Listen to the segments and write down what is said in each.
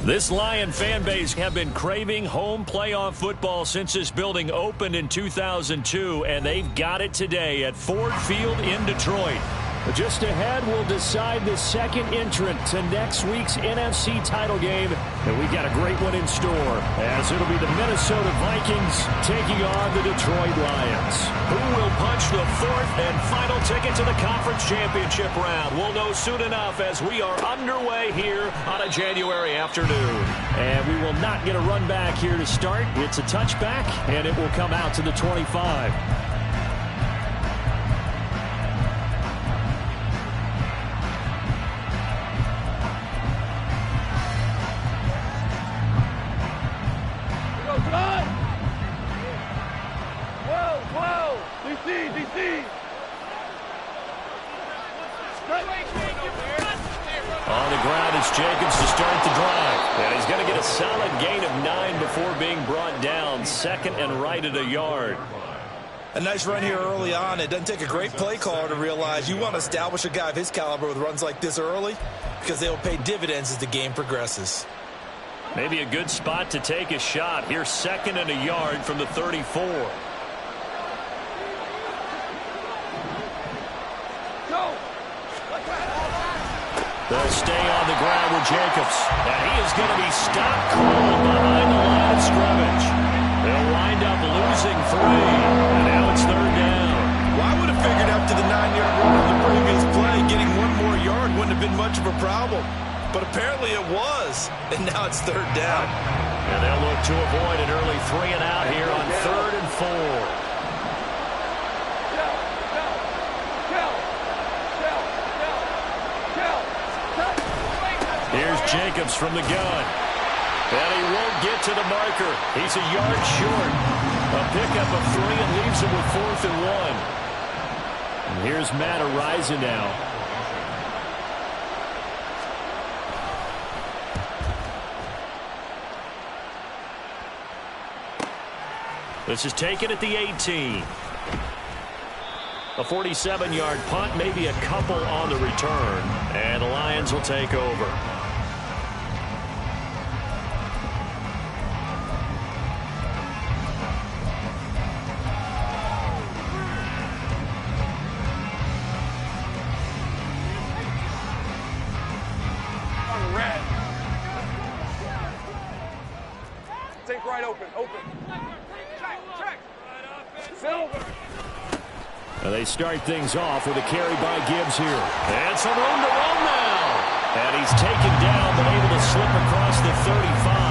This Lion fan base have been craving home playoff football since this building opened in 2002, and they've got it today at Ford Field in Detroit. Just ahead, we'll decide the second entrant to next week's NFC title game, and we've got a great one in store, as it'll be the Minnesota Vikings taking on the Detroit Lions. Who will punch the fourth and final ticket to the conference championship round? We'll know soon enough as we are underway here on a January afternoon. And we will not get a run back here to start. It's a touchback, and it will come out to the 25. On the ground, it's Jacobs to start the drive. And he's going to get a solid gain of 9 before being brought down. Second and right at a yard. A nice run here early on. It doesn't take a great play caller to realize you want to establish a guy of his caliber with runs like this early, because they will pay dividends as the game progresses. Maybe a good spot to take a shot. Here's second and a yard from the 34. They'll stay on the ground with Jacobs. And he is going to be stopped cold behind the line of scrimmage. They'll wind up losing 3. And now it's third down. Well, I would have figured after the 9-yard run of the previous play, getting one more yard wouldn't have been much of a problem. But apparently it was. And now it's third down. And they'll look to avoid an early 3 and out here on 3rd and 4. Here's Jacobs from the gun. And he won't get to the marker. He's a yard short. A pickup of 3 and leaves him with 4th and 1. And here's Matt Araiza now. This is taken at the 18. A 47-yard punt, maybe a couple on the return. And the Lions will take over. Take right open. Check. Silver. And they start things off with a carry by Gibbs here. And some room to run now. And he's taken down, but able to slip across the 35.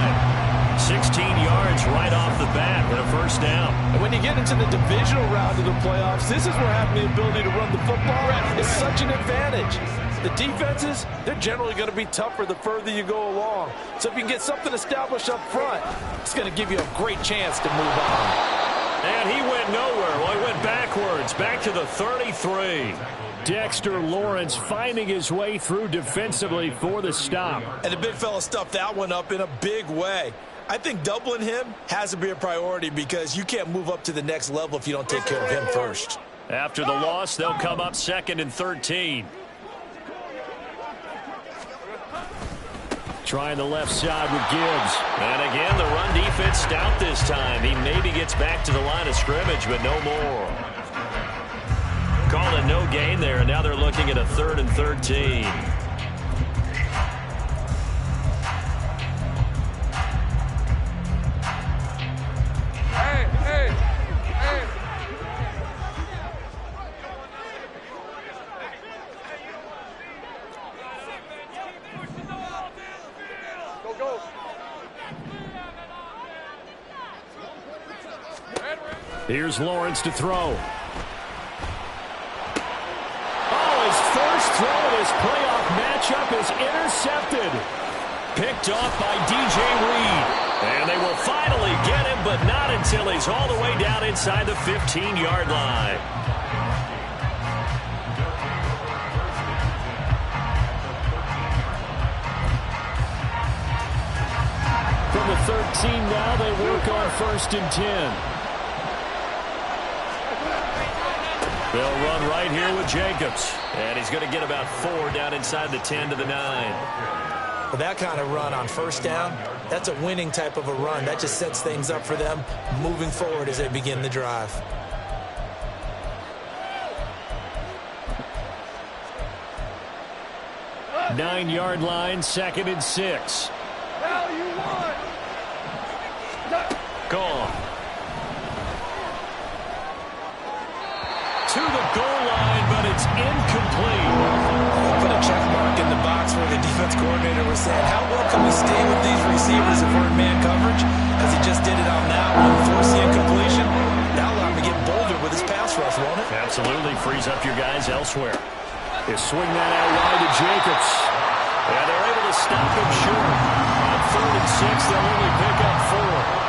16 yards right off the bat and a first down. And when you get into the divisional round of the playoffs, this is where having the ability to run the football is such an advantage. The defenses, they're generally going to be tougher the further you go along. So if you can get something established up front, it's going to give you a great chance to move on. And he went nowhere. Well, he went backwards, back to the 33. Dexter Lawrence finding his way through defensively for the stop. And the big fella stuffed that one up in a big way. I think doubling him has to be a priority because you can't move up to the next level if you don't take care of him first. After the loss, they'll come up 2nd and 13. Trying the left side with Gibbs. And again, the run defense stout this time. He maybe gets back to the line of scrimmage, but no more. Called a no gain there, and now they're looking at a 3rd and 13. Hey. Go. Here's Lawrence to throw. His first throw of his playoff matchup is intercepted. Picked off by DJ Reed. And they will finally get him, but not until he's all the way down inside the 15-yard line. From the 13 now, they work on 1st and 10. They'll run right here with Jacobs. And he's going to get about 4 down inside the 10 to the 9. But that kind of run on first down, that's a winning type of a run. That just sets things up for them moving forward as they begin the drive. Nine-yard line, 2nd and 6. Now you won. Gone. To the goal line, but it's incomplete. Put a check mark in the box where the defense coordinator was saying, how well can we stay with these receivers if we're in man coverage? Because he just did it on that one, force the incompletion. That'll allow him to get bolder with his pass rush, won't it? Absolutely frees up your guys elsewhere. They swing that out wide to Jacobs. And they're able to stop him short. On 3rd and 6, they'll only pick up 4.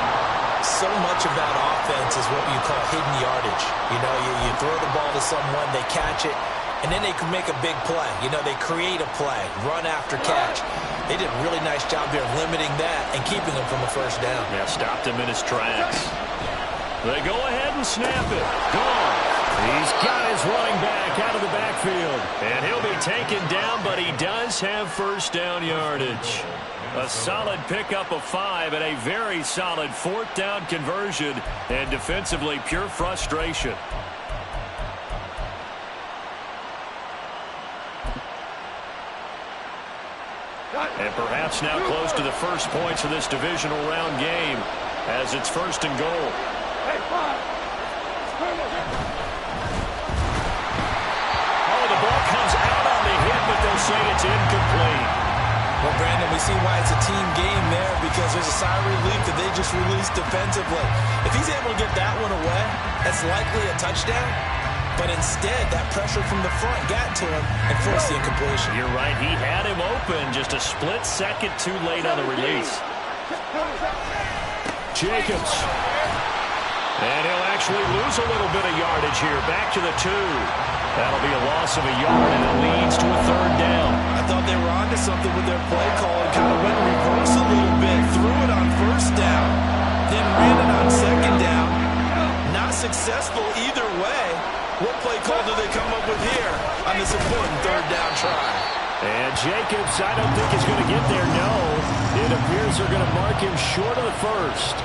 So much about offense is what you call hidden yardage. You know, you throw the ball to someone, they catch it, and then they can make a big play. You know, they create a play, run after catch. They did a really nice job there of limiting that and keeping him from a first down. Yeah, stopped him in his tracks. They go ahead and snap it. Gone. He's got his running back out of the backfield. And he'll be taken down, but he does have first down yardage. A solid pickup of 5 and a very solid 4th down conversion. And defensively, pure frustration. And perhaps now close to the first points of this divisional round game as it's 1st and goal. Hey, 5. Oh, the ball comes out on the hit, but they'll say it's incomplete. Well, Brandon, we see why it's a team game there because there's a sigh of relief that they just released defensively. If he's able to get that one away, that's likely a touchdown. But instead, that pressure from the front got to him and forced the incompletion. You're right. He had him open just a split second too late on the release. Jacobs. And he'll actually lose a little bit of yardage here. Back to the 2. That'll be a loss of a yard, and it leads to a 3rd down. I thought they were onto something with their play call and kind of went reverse a little bit. Threw it on first down, then ran it on 2nd down. Not successful either way. What play call do they come up with here on this important 3rd down try? And Jacobs, I don't think is going to get there, no. It appears they're going to mark him short of the 1st.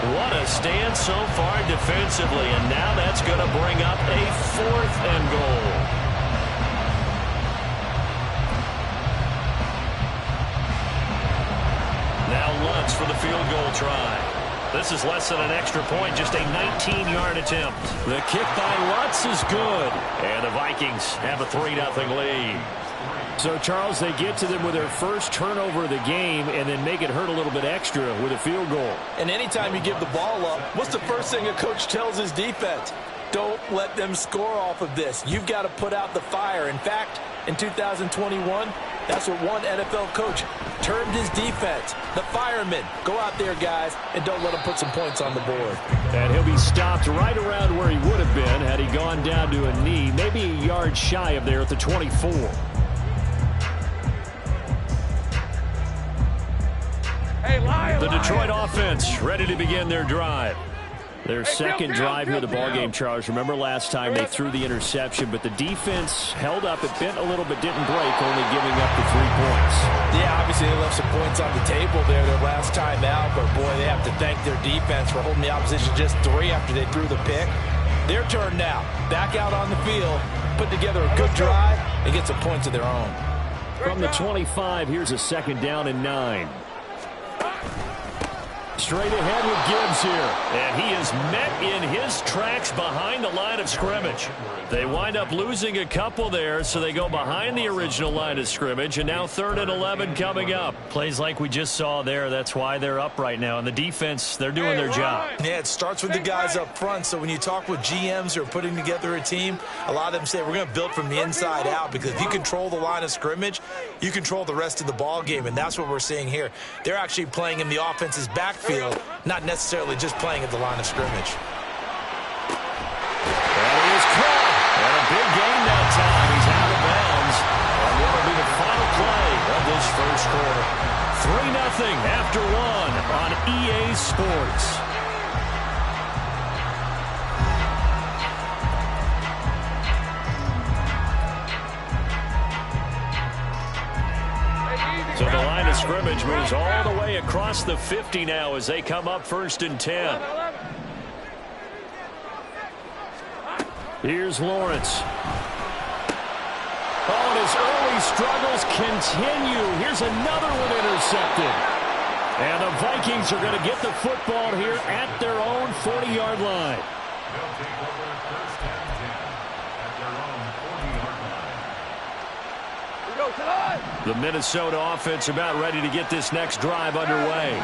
What a stand so far defensively, and now that's going to bring up a 4th and goal. Now Lutz for the field goal try. This is less than an extra point, just a 19-yard attempt. The kick by Lutz is good, and the Vikings have a 3-0 lead. So, Charles, they get to them with their first turnover of the game and then make it hurt a little bit extra with a field goal. And anytime you give the ball up, what's the first thing a coach tells his defense? Don't let them score off of this. You've got to put out the fire. In fact, in 2021, that's what one NFL coach termed his defense. The firemen. Go out there, guys, and don't let them put some points on the board. And he'll be stopped right around where he would have been had he gone down to a knee, maybe a yard shy of there at the 24. The Detroit offense ready to begin their drive. Their second drive here of the ballgame, Charles. Remember last time they threw the interception, but the defense held up. It bent a little but didn't break, only giving up the 3 points. Yeah, obviously they left some points on the table there their last time out, but boy, they have to thank their defense for holding the opposition just 3 after they threw the pick. Their turn now. Back out on the field, put together a good drive, and get some points of their own. From the 25, here's a 2nd down and 9. Straight ahead with Gibbs here. And he is met in his tracks behind the line of scrimmage. They wind up losing a couple there, so they go behind the original line of scrimmage, and now 3rd and 11 coming up. Plays like we just saw there. That's why they're up right now. And the defense, they're doing their job. Yeah, it starts with the guys up front. So when you talk with GMs who are putting together a team, a lot of them say we're going to build from the inside out, because if you control the line of scrimmage, you control the rest of the ball game, and that's what we're seeing here. They're actually playing in the offense's backfield, not necessarily just playing at the line of scrimmage. And he is caught. And a big gain that time. He's out of bounds. And what will be the final play of this first quarter? 3-0 after 1 on EA Sports. So the line of scrimmage moves all the way across the 50 now as they come up 1st and 10. Here's Lawrence. Oh, and his early struggles continue. Here's another one intercepted. And the Vikings are going to get the football here at their own 40-yard line. The Minnesota offense about ready to get this next drive underway.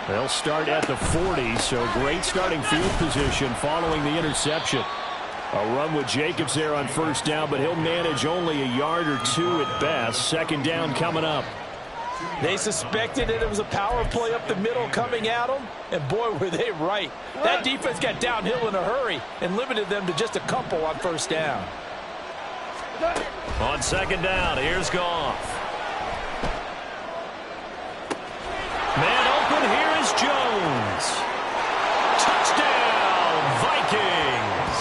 They'll start at the 40, so great starting field position following the interception. A run with Jacobs there on 1st down, but he'll manage only a yard or 2 at best. 2nd down coming up. They suspected that it was a power play up the middle coming at them, and boy, were they right. That defense got downhill in a hurry and limited them to just a couple on 1st down. On 2nd down, here's Goff. Man open, here is Jones. Touchdown, Vikings.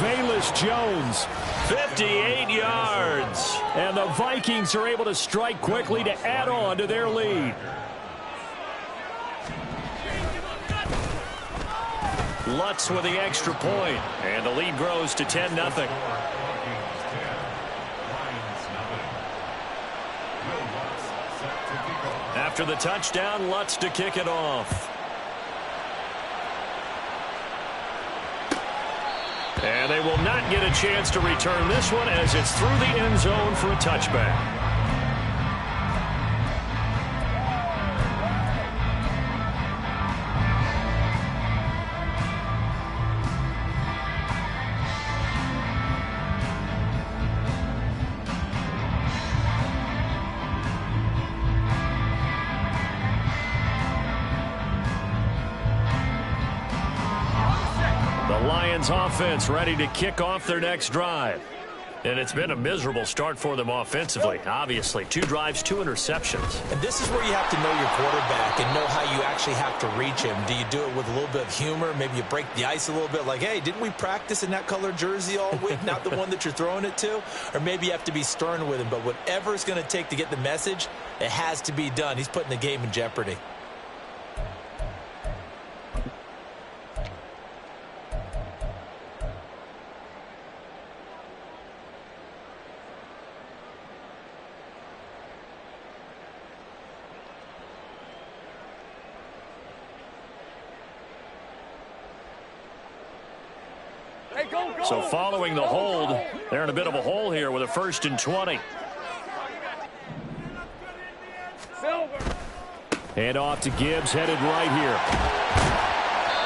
Velus Jones, 58 yards. And the Vikings are able to strike quickly to add on to their lead. Lutz with the extra point, and the lead grows to 10-0. After the touchdown, Lutz to kick it off. And they will not get a chance to return this one as it's through the end zone for a touchback. Offense ready to kick off their next drive. And it's been a miserable start for them offensively. Obviously, 2 drives, 2 interceptions. And this is where you have to know your quarterback and know how you actually have to reach him. Do you do it with a little bit of humor? Maybe you break the ice a little bit like, hey, didn't we practice in that color jersey all week? Not the one that you're throwing it to? Or maybe you have to be stern with him. But whatever it's going to take to get the message, it has to be done. He's putting the game in jeopardy. So following the hold, they're in a bit of a hole here with a 1st and 20. Hand off to Gibbs, headed right here.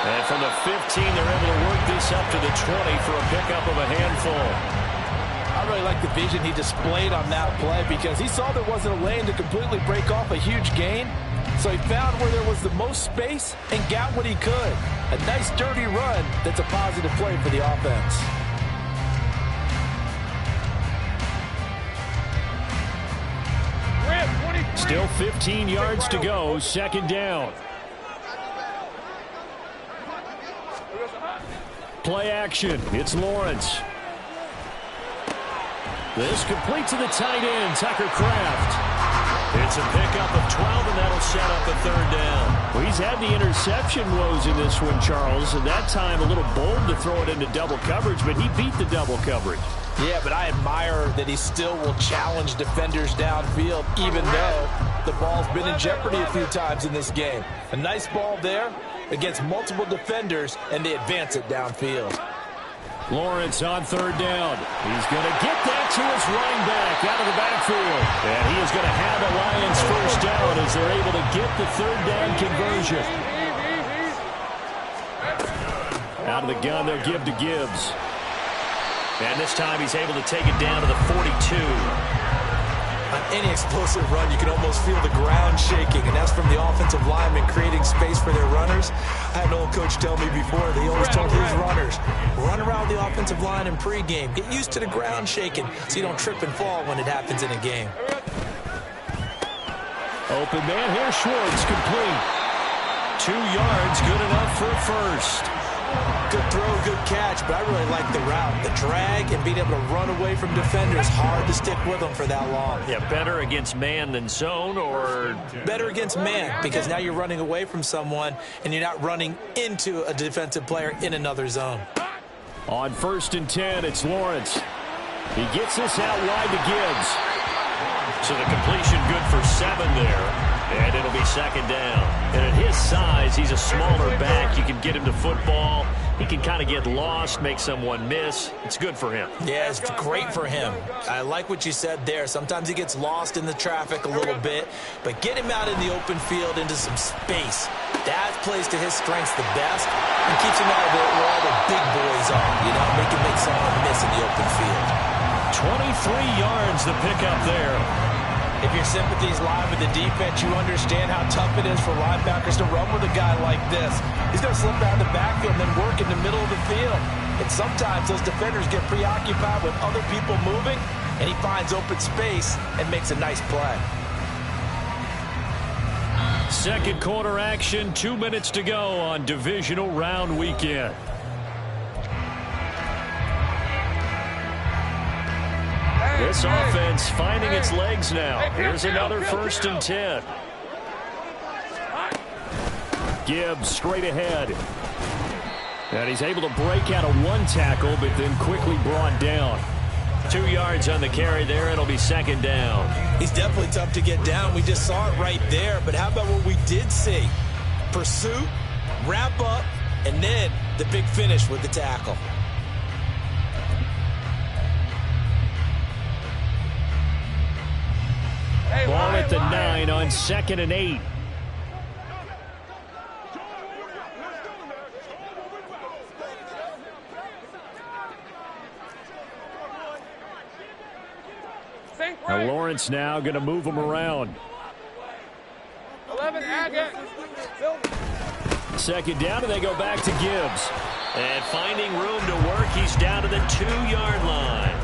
And from the 15, they're able to work this up to the 20 for a pickup of a handful. I really like the vision he displayed on that play because he saw there wasn't a lane to completely break off a huge gain. So he found where there was the most space and got what he could. A nice dirty run that's a positive play for the offense. Still 15 yards to go, 2nd down. Play action, it's Lawrence. This complete to the tight end, Tucker Kraft. It's a pickup of 12, and that'll set up a 3rd down. Well, he's had the interception woes in this one, Charles, and that time a little bold to throw it into double coverage, but he beat the double coverage. Yeah, but I admire that he still will challenge defenders downfield, even though the ball's been in jeopardy a few times in this game. A nice ball there against multiple defenders, and they advance it downfield. Lawrence on 3rd down. He's going to get that to his running back out of the backfield. And he is going to have the Lions 1st down as they're able to get the 3rd down conversion. Out of the gun, they'll give to Gibbs. And this time he's able to take it down to the 42. On any explosive run, you can almost feel the ground shaking, and that's from the offensive linemen creating space for their runners. I had an old coach tell me before, they always told his runners, run around the offensive line in pregame. Get used to the ground shaking so you don't trip and fall when it happens in a game. Open man here, Schwartz complete. 2 yards, good enough for a 1st. Good throw, good catch, but I really like the route. The drag and being able to run away from defenders, hard to stick with them for that long. Yeah, better against man than zone, or? Better against man, because now you're running away from someone and you're not running into a defensive player in another zone. On 1st and 10, it's Lawrence. He gets this out wide to Gibbs. So the completion good for 7 there. And it'll be 2nd down. And at his size, he's a smaller back. You can get him to football. He can kind of get lost, make someone miss. It's good for him. Yeah, it's great for him. I like what you said there. Sometimes he gets lost in the traffic a little bit, but get him out in the open field into some space. That plays to his strengths the best and keeps him out of where all the big boys are, you know, make someone miss in the open field. 23 yards the pickup there. If your sympathies lie with the defense, you understand how tough it is for linebackers to run with a guy like this. He's going to slip out of the backfield and then work in the middle of the field. And sometimes those defenders get preoccupied with other people moving, and he finds open space and makes a nice play. Second quarter action, 2 minutes to go on divisional round weekend. This offense finding its legs now. Here's another 1st and 10. Gibbs straight ahead. And he's able to break out of 1 tackle, but then quickly brought down. 2 yards on the carry there. It'll be 2nd down. He's definitely tough to get down. We just saw it right there. But how about what we did see? Pursuit, wrap up, and then the big finish with the tackle. Ball at the 9 on 2nd and 8. Now Lawrence now going to move him around. 11, Agate. 2nd down, and they go back to Gibbs. And finding room to work, he's down to the 2-yard line.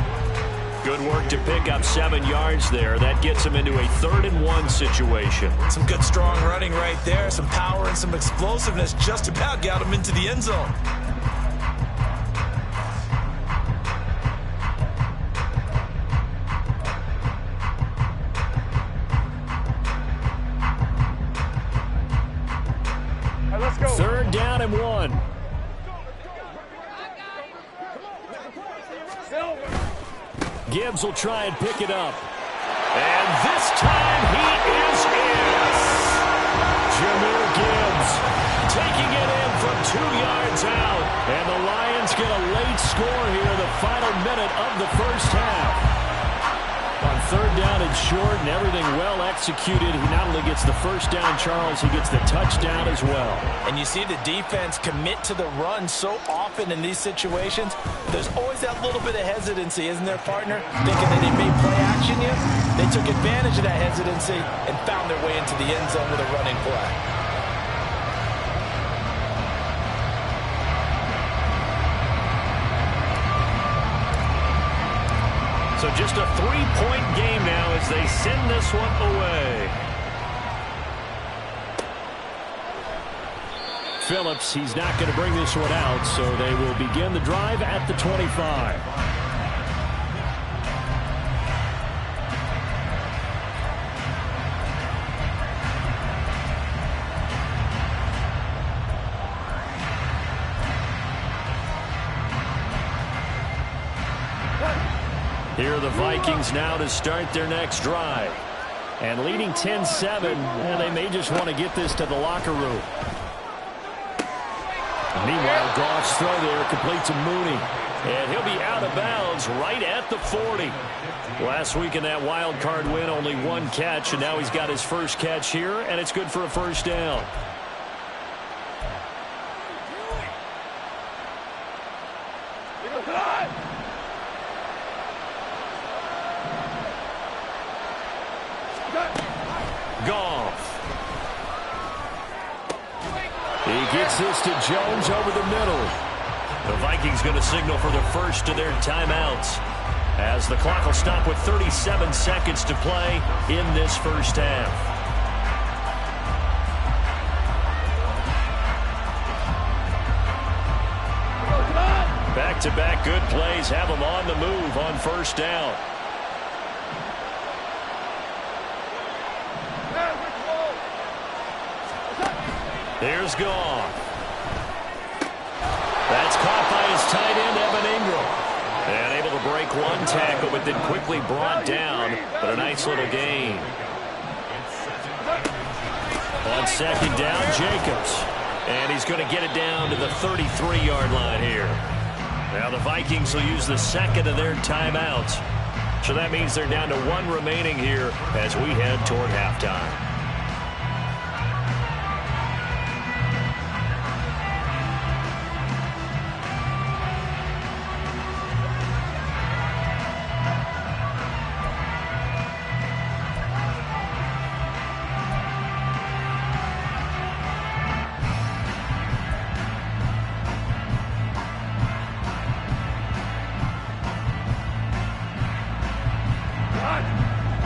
Good work to pick up 7 yards there. That gets him into a 3rd and 1 situation. Some good, strong running right there. Some power and some explosiveness just about got him into the end zone. All right, let's go. 3rd down and 1. Gibbs will try and pick it up. And this time he is in. Jahmyr Gibbs taking it in from 2 yards out. And the Lions get a late score here, the final minute of the first half. On 3rd down and short and everything well executed, he not only gets the first down, Charles, he gets the touchdown as well. And you see the defense commit to the run so often in these situations. There's always that little bit of hesitancy, isn't there, partner? Thinking that they may play action you. They took advantage of that hesitancy and found their way into the end zone with a running play. So just a 3-point game now as they send this one away. Phillips, he's not going to bring this one out, so they will begin the drive at the 25. Here are the Vikings now to start their next drive. And leading 10-7, they may just want to get this to the locker room. Meanwhile, Goff's throw there complete to Mooney. And he'll be out of bounds right at the 40. Last week in that wild card win, only 1 catch, and now he's got his first catch here, and it's good for a first down. Gets this to Jones over the middle. The Vikings going to signal for the first of their timeouts as the clock will stop with 37 seconds to play in this first half. Back-to-back good plays have them on the move on first down. Here's Goff. That's caught by his tight end, Evan Ingram. And able to break one tackle, but then quickly brought down. But a nice little gain. On second down, Jacobs. And he's going to get it down to the 33-yard line here. Now the Vikings will use the second of their timeouts. So that means they're down to one remaining here as we head toward halftime.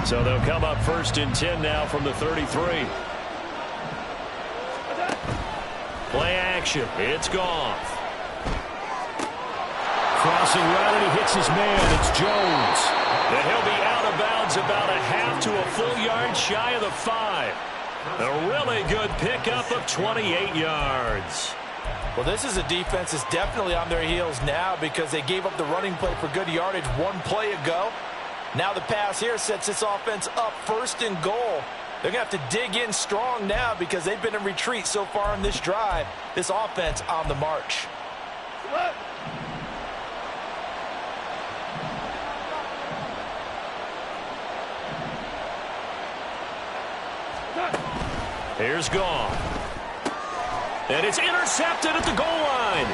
So they'll come up 1st and 10 now from the 33. Play action. It's Goff. Crossing route, and he hits his man. It's Jones. And he'll be out of bounds about a half to a full yard shy of the 5. A really good pickup of 28 yards. Well, this is a defense that's definitely on their heels now because they gave up the running play for good yardage one play ago. Now the pass here sets this offense up 1st and goal. They're going to have to dig in strong now because they've been in retreat so far in this drive. This offense on the march. Here's Goff. And it's intercepted at the goal line.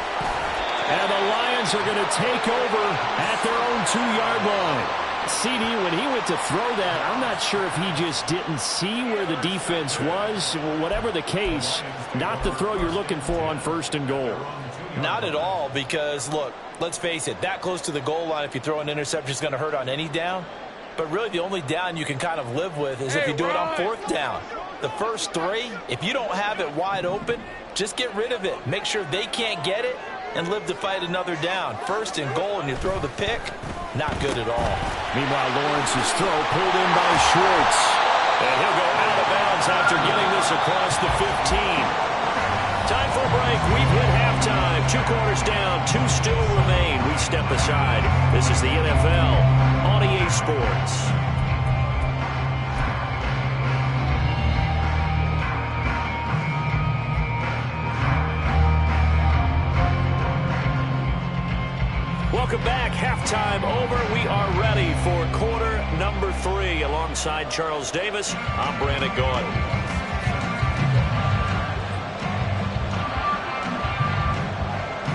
And the Lions are going to take over at their own 2-yard line. CD, when he went to throw that, I'm not sure if he just didn't see where the defense was. Whatever the case, not the throw you're looking for on 1st and goal. Not at all because, look, let's face it, that close to the goal line, if you throw an interception, is going to hurt on any down. But really the only down you can kind of live with is if you do it on 4th down. The first 3, if you don't have it wide open, just get rid of it. Make sure they can't get it and live to fight another down. 1st and goal, and you throw the pick, not good at all. Meanwhile, Lawrence's throw pulled in by Schwartz. And he'll go out of bounds after getting this across the 15. Time for a break. We've hit halftime. 2 quarters down, 2 still remain. We step aside. This is the NFL on EA Sports. Welcome back. Halftime over. We are ready for quarter number 3. Alongside Charles Davis, I'm Brandon Gaudin.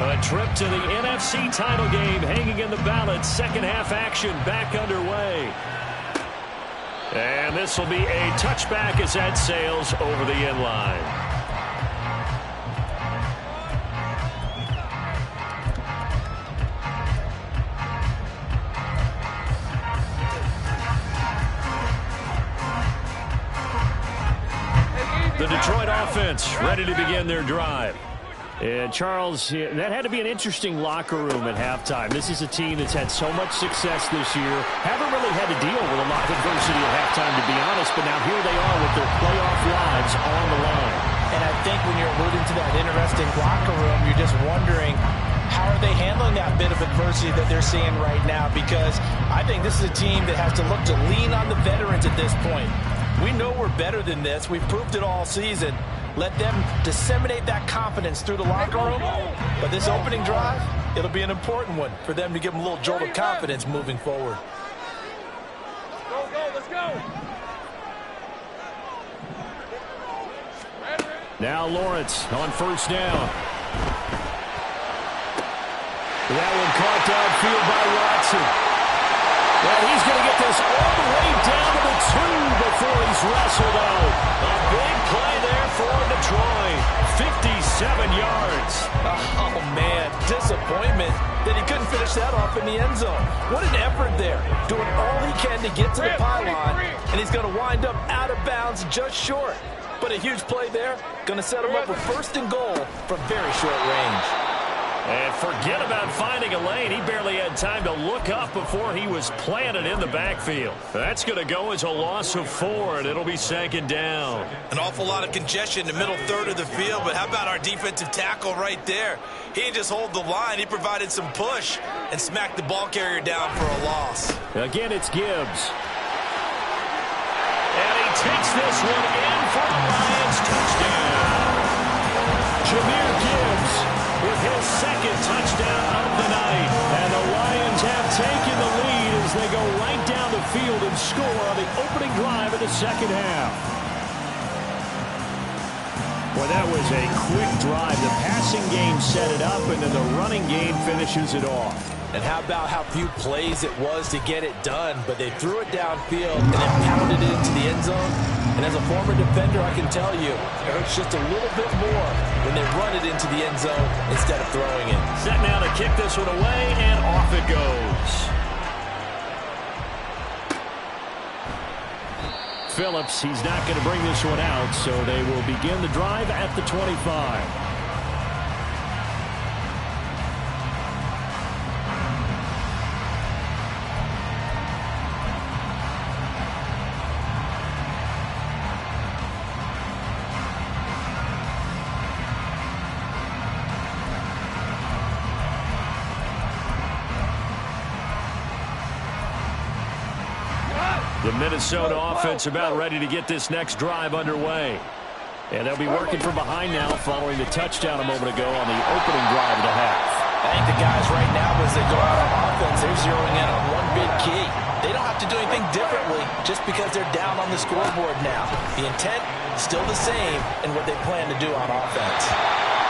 A trip to the NFC title game hanging in the balance. Second half action back underway. And this will be a touchback as that sails over the end line. The Detroit offense ready to begin their drive. And Charles, that had to be an interesting locker room at halftime. This is a team that's had so much success this year. Haven't really had to deal with a lot of adversity at halftime, to be honest. But now here they are with their playoff lives on the line. And I think when you're alluding to that interesting locker room, you're just wondering, how are they handling that bit of adversity that they're seeing right now? Because I think this is a team that has to look to lean on the veterans at this point. We know we're better than this. We've proved it all season. Let them disseminate that confidence through the locker room. But this opening drive, it'll be an important one for them to give them a little jolt of confidence moving forward. Go, let's go. Now Lawrence on 1st down. That one caught downfield by Watson. And he's going to get this all the way down to the 2 before he's wrestled out. A big play there for Detroit. 57 yards. Oh, man. Disappointment that he couldn't finish that off in the end zone. What an effort there. Doing all he can to get to the pylon. And he's going to wind up out of bounds just short. But a huge play there. Going to set him up with 1st and goal from very short range. And forget about finding a lane. He barely had time to look up before he was planted in the backfield. That's going to go as a loss of 4, and it'll be 2nd down. An awful lot of congestion in the middle third of the field, but how about our defensive tackle right there? He didn't just hold the line. He provided some push and smacked the ball carrier down for a loss. Again, it's Gibbs. And he takes this one in for a Lions touchdown. Jahmyr Gibbs with his 2nd touchdown of the night. And the Lions have taken the lead as they go right down the field and score on the opening drive of the 2nd half. Well, that was a quick drive. The passing game set it up, and then the running game finishes it off. And how about how few plays it was to get it done, but they threw it downfield and then pounded it into the end zone. And as a former defender, I can tell you, it hurts just a little bit more when they run it into the end zone instead of throwing it. Set now to kick this one away, and off it goes. Phillips, he's not going to bring this one out, so they will begin the drive at the 25. The Minnesota offense about ready to get this next drive underway. And they'll be working from behind now following the touchdown a moment ago on the opening drive of the half. I think the guys right now, as they go out on offense, they're zeroing in on one big key. They don't have to do anything differently just because they're down on the scoreboard now. The intent still the same in what they plan to do on offense.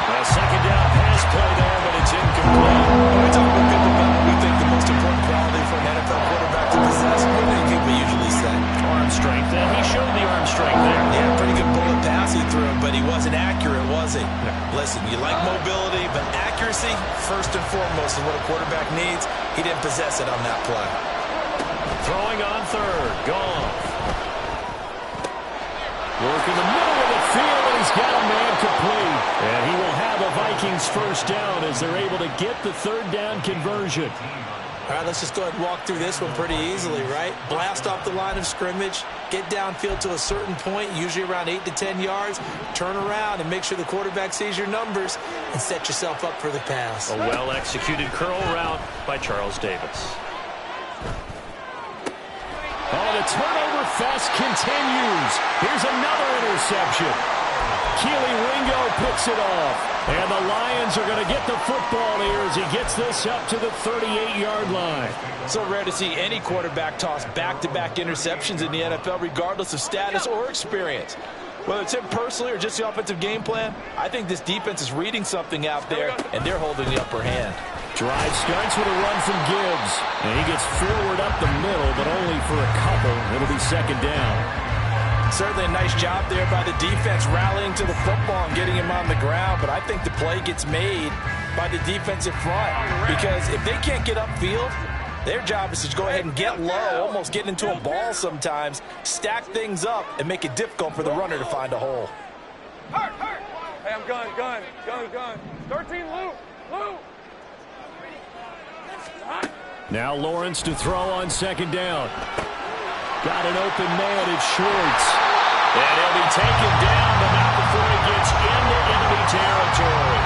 A 2nd down pass play there, but it's incomplete. When we talk about good development, we think the most important quality for an NFL quarterback to possess, what do you think we usually say? Arm strength. And he showed the arm strength there. Yeah, pretty good bullet pass he threw, but he wasn't accurate, was he? No. Listen, you like mobility, but accuracy, first and foremost, is what a quarterback needs. He didn't possess it on that play. Throwing on 3rd. Gone. Work in the middle of the field, and he's got a man complete. And he will have a Vikings 1st down as they're able to get the 3rd down conversion. All right, let's just go ahead and walk through this one pretty easily, right? Blast off the line of scrimmage, get downfield to a certain point, usually around 8 to 10 yards, turn around and make sure the quarterback sees your numbers and set yourself up for the pass. A well-executed curl route by Charles Davis. Oh, the turnover fest continues. Here's another interception. Keely Ringo picks it off. And the Lions are going to get the football here as he gets this up to the 38-yard line. So rare to see any quarterback toss back-to-back interceptions in the NFL, regardless of status or experience. Whether it's him personally or just the offensive game plan, I think this defense is reading something out there, and they're holding the upper hand. Drive starts with a run from Gibbs. And he gets forward up the middle, but only for a couple. It'll be 2nd down. Certainly a nice job there by the defense rallying to the football and getting him on the ground, but I think the play gets made by the defensive front because if they can't get upfield, their job is to go ahead and get low, almost get into a ball sometimes, stack things up, and make it difficult for the runner to find a hole. Hey, I'm gun. 13, Lou. Now Lawrence to throw on 2nd down. Got an open man, it's Schwartz. And he'll be taken down, but not before he gets into enemy territory.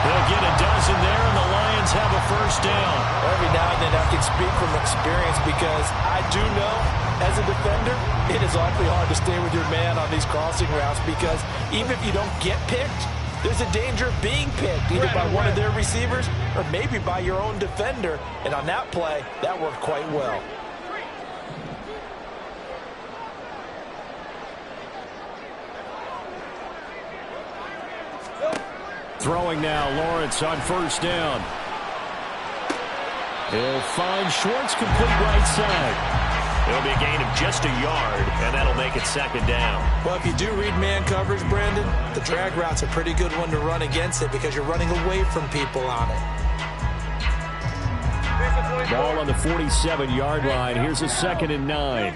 They'll get a dozen there, and the Lions have a 1st down. Every now and then I can speak from experience because I do know, as a defender, it is awfully hard to stay with your man on these crossing routes because even if you don't get picked, there's a danger of being picked, either by one of their receivers or maybe by your own defender. And on that play, that worked quite well. Throwing now, Lawrence on 1st down. He'll find Schwartz complete right side. It'll be a gain of just a yard, and that'll make it 2nd down. Well, if you do read man coverage, Brandon, the drag route's a pretty good one to run against it because you're running away from people on it. Ball on the 47-yard line. Here's a 2nd and 9.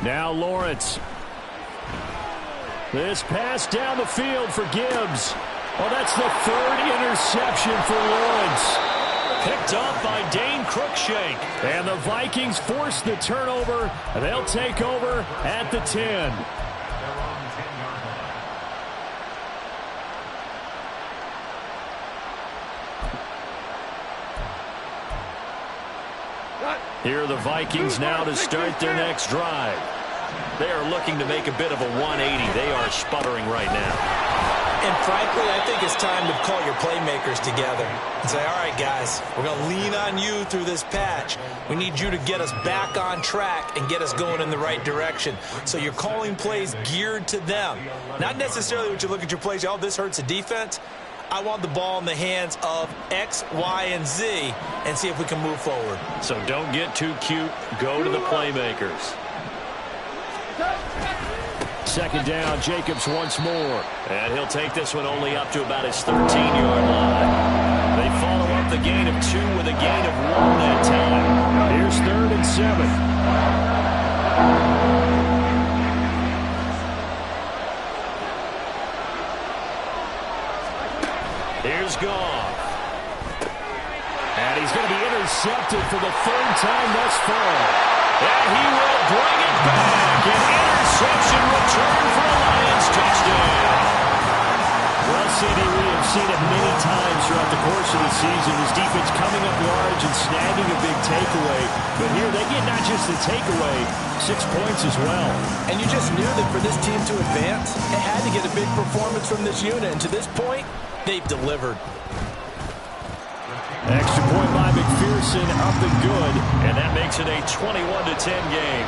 Now Lawrence. This pass down the field for Gibbs. Well, that's the third interception for Lawrence. Picked up by Dane Cruikshank. And the Vikings force the turnover. They'll take over at the 10. Here are the Vikings now to start their next drive. They are looking to make a bit of a 180. They are sputtering right now. And frankly, I think it's time to call your playmakers together and say, all right, guys, we're going to lean on you through this patch. We need you to get us back on track and get us going in the right direction. So you're calling plays geared to them. Not necessarily what you look at your plays, oh, this hurts the defense. I want the ball in the hands of X, Y, and Z and see if we can move forward. So don't get too cute. Go to the playmakers. Second down, Jacobs once more. And he'll take this one only up to about his 13-yard line. They follow up the gain of 2 with a gain of 1 that time. Here's 3rd and 7. Here's Goff. And he's going to be intercepted for the 3rd time thus far. And he will bring it back. An interception return for a Lions touchdown. Well, CD, we have seen it many times throughout the course of the season. His defense coming up large and snagging a big takeaway. But here they get not just the takeaway, 6 points as well. And you just knew that for this team to advance, it had to get a big performance from this unit. And to this point, they've delivered. Extra point by McPherson, up and good, and that makes it a 21-10 game.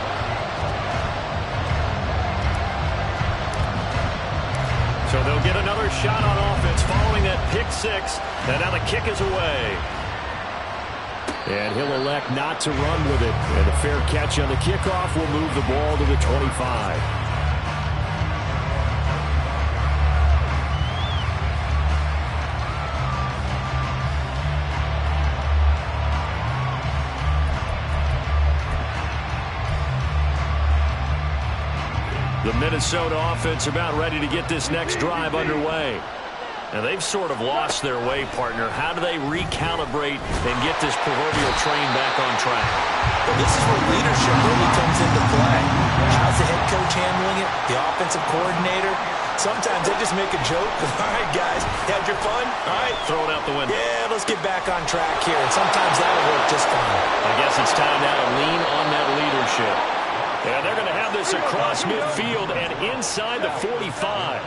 So they'll get another shot on offense following that pick 6, and now the kick is away. And he'll elect not to run with it, and a fair catch on the kickoff will move the ball to the 25. The Minnesota offense about ready to get this next drive underway. And they've sort of lost their way, partner. How do they recalibrate and get this proverbial train back on track? Well, this is where leadership really comes into play. How's the head coach handling it? The offensive coordinator? Sometimes they just make a joke. All right, guys, had your fun? All right, throw it out the window. Yeah, let's get back on track here. And sometimes that'll work just fine. I guess it's time now to lean on that leadership. And they're going to have this across midfield and inside the 45.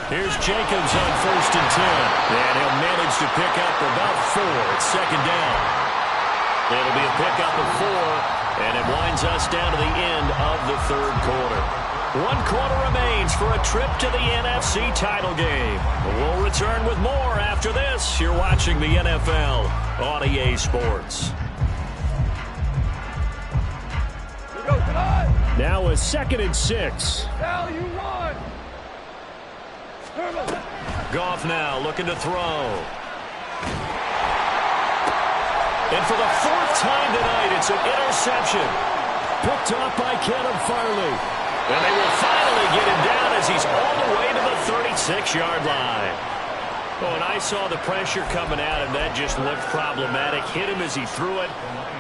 Here's Jacobs on 1st and 10. And he'll manage to pick up about 4. It's 2nd down. It'll be a pickup of 4, and it winds us down to the end of the 3rd quarter. 1 quarter remains for a trip to the NFC title game. We'll return with more after this. You're watching the NFL on EA Sports. Now a 2nd and 6. Now you run. Goff now looking to throw. And for the 4th time tonight, it's an interception. Picked off by Kevin Farley. And they will finally get him down as he's all the way to the 36-yard line. Oh, and I saw the pressure coming at him. That just looked problematic. Hit him as he threw it,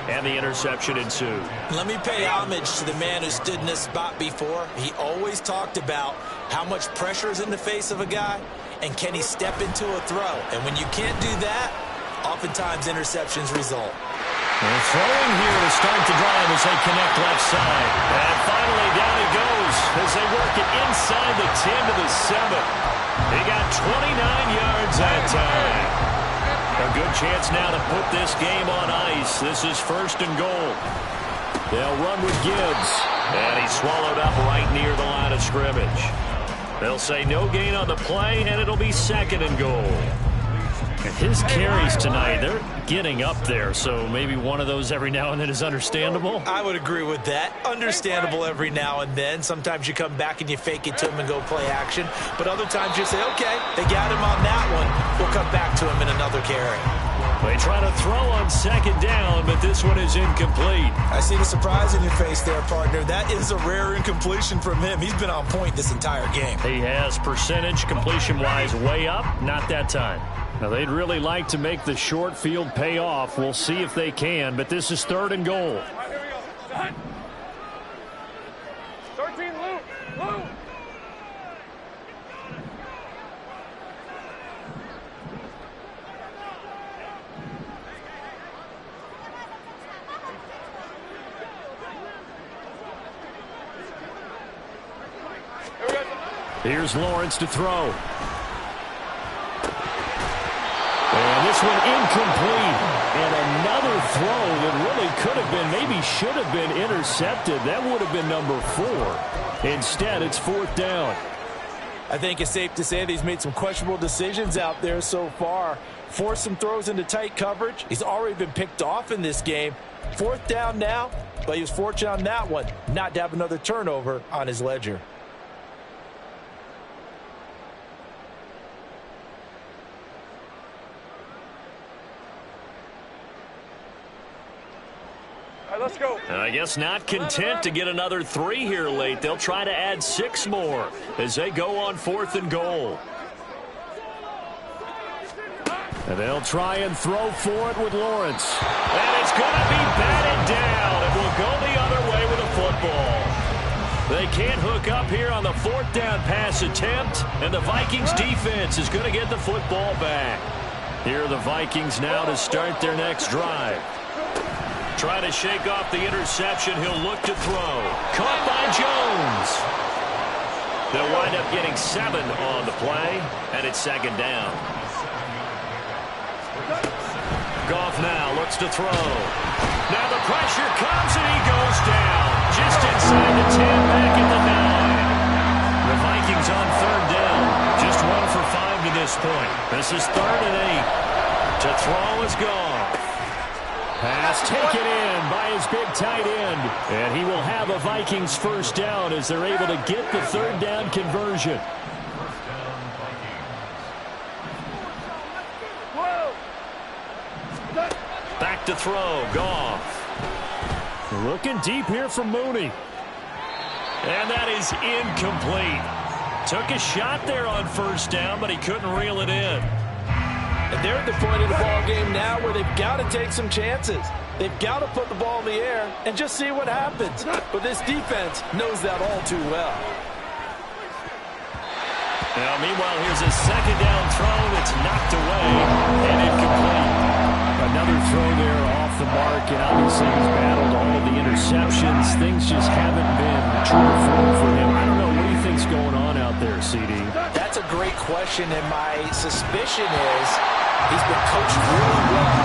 and the interception ensued. Let me pay homage to the man who stood in this spot before. He always talked about how much pressure is in the face of a guy, and can he step into a throw. And when you can't do that, oftentimes interceptions result. And throwing here to start the drive as they connect left side. And finally down he goes as they work it inside the 10 to the 7. He got 29 yards that time. A good chance now to put this game on ice. This is 1st and goal. They'll run with Gibbs. And he's swallowed up right near the line of scrimmage. They'll say no gain on the play, and it'll be 2nd and goal. And his carries tonight, they're getting up there, so maybe one of those every now and then is understandable. I would agree with that. Understandable every now and then. Sometimes you come back and you fake it to him and go play action. But other times you say, okay, they got him on that one. We'll come back to him in another carry. They try to throw on second down, but this one is incomplete. I see the surprise in your face there, partner. That is a rare incompletion from him. He's been on point this entire game. He has percentage completion-wise way up, not that time. Now, they'd really like to make the short field pay off. We'll see if they can, but this is 3rd and goal. All right, here we go. Done. 13, Lou. Lou. Here's Lawrence to throw. And this one incomplete. And another throw that really could have been, maybe should have been intercepted. That would have been number 4. Instead, it's 4th down. I think it's safe to say that he's made some questionable decisions out there so far. Forced some throws into tight coverage. He's already been picked off in this game. 4th down now, but he was fortunate on that one not to have another turnover on his ledger. Let's go. I guess not content to get another 3 here late. They'll try to add 6 more as they go on 4th and goal. And they'll try and throw for it with Lawrence. And it's going to be batted down. It will go the other way with a football. They can't hook up here on the 4th down pass attempt, and the Vikings defense is going to get the football back. Here are the Vikings now to start their next drive. Try to shake off the interception. He'll look to throw. Caught by Jones. They'll wind up getting 7 on the play, and it's 2nd down. Goff now looks to throw. Now the pressure comes, and he goes down. Just inside the 10, back at the 9. The Vikings on 3rd down. Just 1 for 5 to this point. This is 3rd and 8. To throw is Goff. Pass taken in by his big tight end. And he will have a Vikings 1st down as they're able to get the 3rd down conversion. Back to throw, Goff. Looking deep here from Mooney. And that is incomplete. Took a shot there on 1st down, but he couldn't reel it in. And they're at the point of the ball game now where they've got to take some chances. They've got to put the ball in the air and just see what happens. But this defense knows that all too well. Now, meanwhile, here's a 2nd down throw that's knocked away and incomplete. Another throw there off the mark, and obviously he's battled all of the interceptions. Things just haven't been true to form for him. I don't know. What do you think's going on out there, CD? That's a great question, and my suspicion is he's been coached really well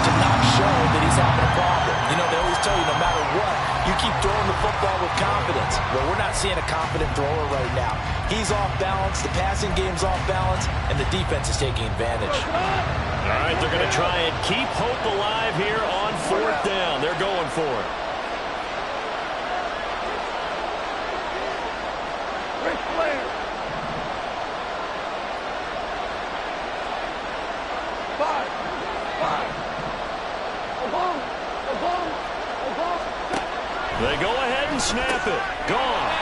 to not show that he's having a problem. You know, they always tell you no matter what, you keep throwing the football with confidence. Well, we're not seeing a confident thrower right now. He's off balance, the passing game's off balance, and the defense is taking advantage. All right, they're going to try and keep hope alive here on 4th down. They're going for it. Great play. 5. They go ahead and snap it. Gone.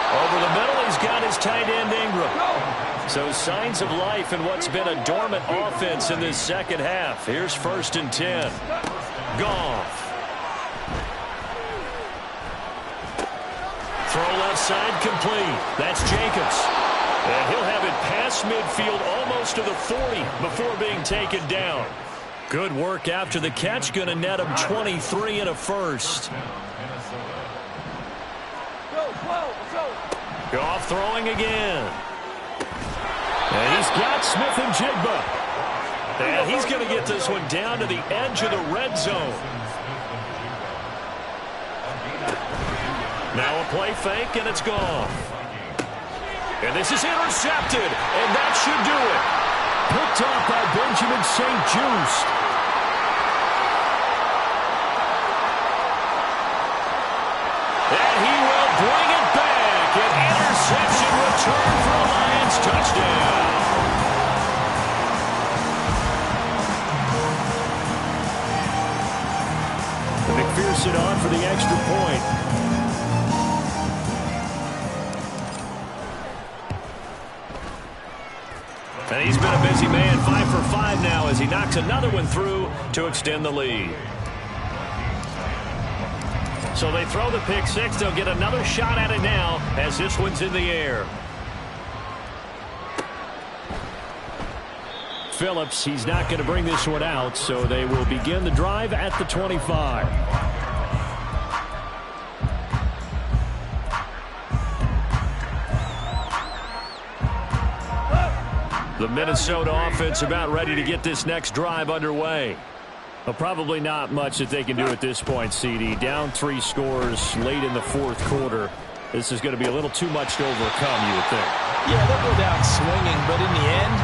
Over the middle, he's got his tight end Ingram. So signs of life in what's been a dormant offense in this 2nd half. Here's 1st and 10. Goff. Throw left side complete. That's Jacobs. And he'll have it past midfield almost to the 40 before being taken down. Good work after the catch. Going to net him 23 and a 1st. Goff throwing again. And he's got Smith and Jigba. And he's going to get this one down to the edge of the red zone. Now a play fake, and it's Goff. And this is intercepted, and that should do it. Picked off by Benjamin St-Juste. And he will bring it back. An interception return for a Lions touchdown. for the extra point. And he's been a busy man, 5 for 5 now as he knocks another one through to extend the lead. So they throw the pick six. They'll get another shot at it now as this one's in the air. Phillips, he's not going to bring this one out, so they will begin the drive at the 25. The Minnesota offense about ready to get this next drive underway. Well, probably not much that they can do at this point, CD. Down 3 scores late in the fourth quarter. This is going to be a little too much to overcome, you would think. Yeah, they'll go down swinging, but in the end,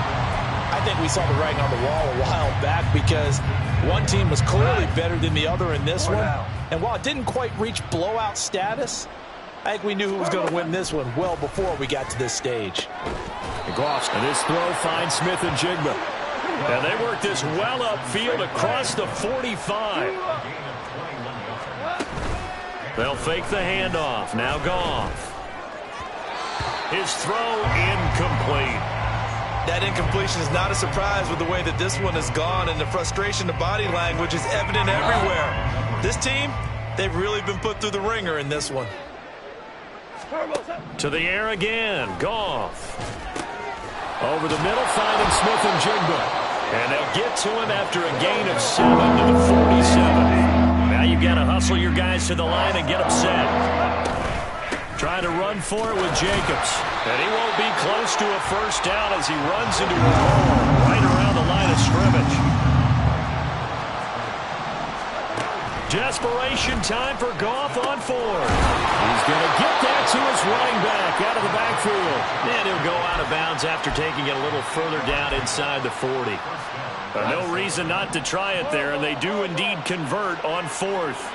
I think we saw the writing on the wall a while back because one team was clearly better than the other in this one. And while it didn't quite reach blowout status, I think we knew who was going to win this one well before we got to this stage. And this throw finds Smith and Jigba. And they work this well upfield across the 45. They'll fake the handoff. Now Goff. His throw incomplete. That incompletion is not a surprise with the way that this one has gone, and the frustration, the body language is evident everywhere. This team, they've really been put through the ringer in this one. To the air again. Goff. Over the middle, finding Smith and Jigba. And they'll get to him after a gain of 7 to the 47. Now you've got to hustle your guys to the line and get them set. Trying to run for it with Jacobs. And he won't be close to a first down as he runs into a wall right around the line of scrimmage. Desperation time for Goff on 4. He's going to get that to his running back out of the backfield. And he'll go out of bounds after taking it a little further down inside the 40. No reason not to try it there, and they do indeed convert on 4th.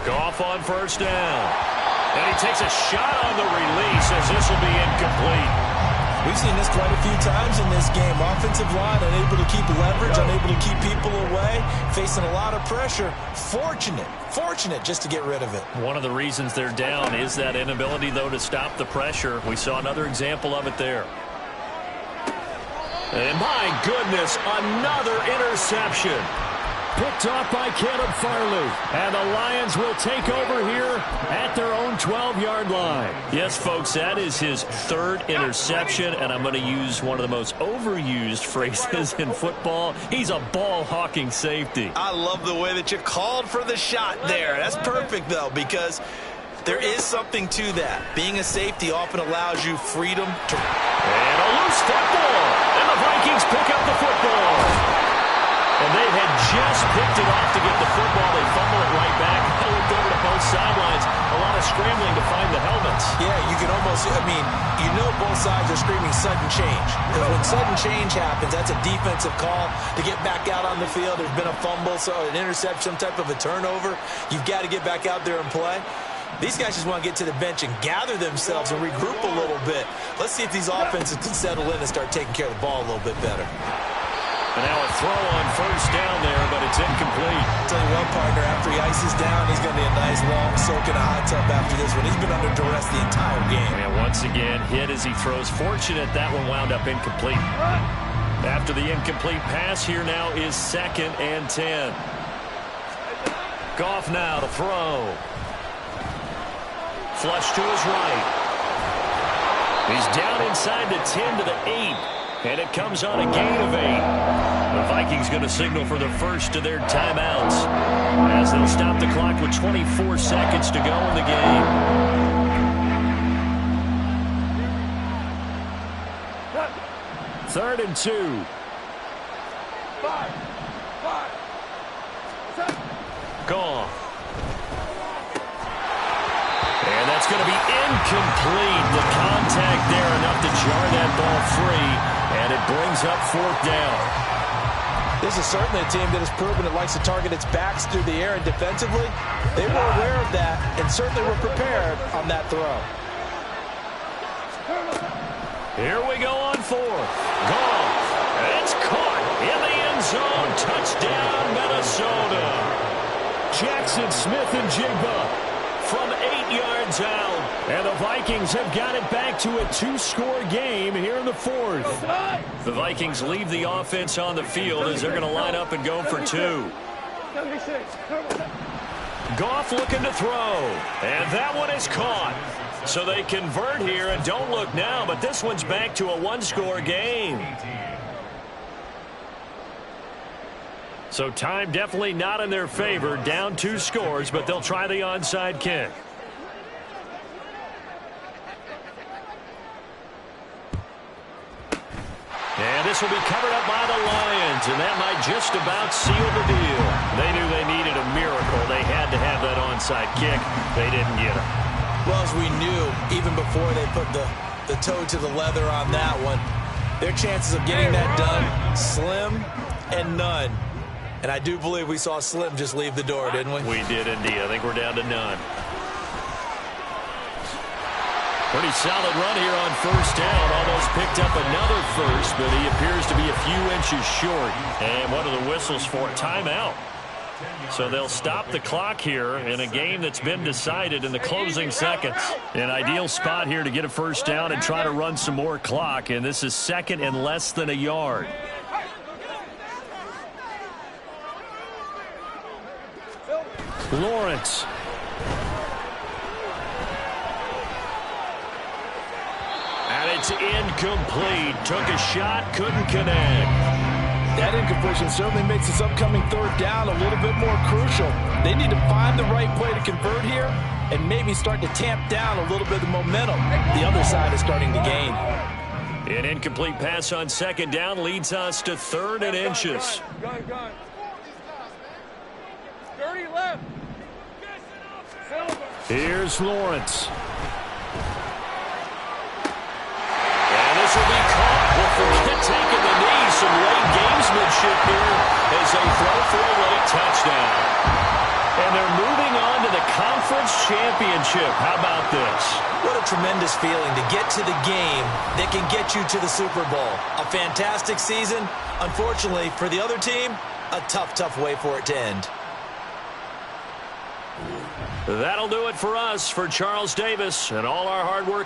Goff on first down. And he takes a shot on the release as this will be incomplete. We've seen this quite a few times in this game. Offensive line unable to keep leverage, unable to keep people away, facing a lot of pressure. Fortunate just to get rid of it. One of the reasons they're down is that inability, though, to stop the pressure. We saw another example of it there. And my goodness, another interception. Picked off by Caleb Farley. And the Lions will take over here at their own 12-yard line. Yes, folks, that is his 3rd interception, and I'm going to use one of the most overused phrases in football. He's a ball-hawking safety. I love the way that you called for the shot there. That's perfect, though, because there is something to that. Being a safety often allows you freedom to... And a loose football. And the Vikings pick up the football. And they had just picked it off to get the football. They fumble it right back. They looked over to both sidelines. A lot of scrambling to find the helmets. Yeah, you can almost, you know both sides are screaming sudden change. Because when sudden change happens, that's a defensive call to get back out on the field. There's been a fumble, so an interception, some type of a turnover. You've got to get back out there and play. These guys just want to get to the bench and gather themselves and regroup a little bit. Let's see if these offenses can settle in and start taking care of the ball a little bit better. And now a throw on first down there, but it's incomplete. I'll tell you what, partner, after he ices down, he's going to be a nice long soak in a hot tub after this one. He's been under duress the entire game. And once again, hit as he throws. Fortunate that one wound up incomplete. After the incomplete pass, here now is 2nd and 10. Goff now to throw. Flush to his right. He's down inside the 10 to the 8. And it comes on a gain of 8. The Vikings going to signal for the first of their timeouts as they'll stop the clock with 24 seconds to go in the game. Third and 2. Gone. And that's going to be incomplete. The contact there enough to jar that ball free. And it brings up 4th down. This is certainly a team that has proven it likes to target its backs through the air, and defensively, they were aware of that and certainly were prepared on that throw. Here we go on 4th. Goff. It's caught in the end zone. Touchdown, Minnesota. Jackson Smith-Njigba from 8 yards out. And the Vikings have got it back to a 2-score game here in the fourth. The Vikings leave the offense on the field as they're going to line up and go for 2. Goff looking to throw. And that one is caught. So they convert here and don't look now, but this one's back to a 1-score game. So time definitely not in their favor. Down 2 scores, but they'll try the onside kick. And this will be covered up by the Lions, and that might just about seal the deal. They knew they needed a miracle. They had to have that onside kick. They didn't get it. Well, as we knew, even before they put the toe to the leather on that one, their chances of getting that done, slim and none. And I do believe we saw Slim just leave the door, didn't we? We did indeed. I think we're down to none. Pretty solid run here on first down. Almost picked up another first, but he appears to be a few inches short. And what are the whistles for? Timeout. So they'll stop the clock here in a game that's been decided in the closing seconds. An ideal spot here to get a first down and try to run some more clock. And this is second and less than a yard. Lawrence. And it's incomplete. Took a shot, couldn't connect. That incompletion certainly makes this upcoming third down a little bit more crucial. They need to find the right play to convert here and maybe start to tamp down a little bit of the momentum the other side is starting to gain. An incomplete pass on second down leads us to 3rd and inches. Gun. 30 left. Here's Lawrence. And this will be caught. Well, forget taking the knee. Some late gamesmanship here as they throw for a late touchdown. And they're moving on to the conference championship. How about this? What a tremendous feeling to get to the game that can get you to the Super Bowl. A fantastic season. Unfortunately, for the other team, a tough way for it to end. That'll do it for us. For Charles Davis and all our hard work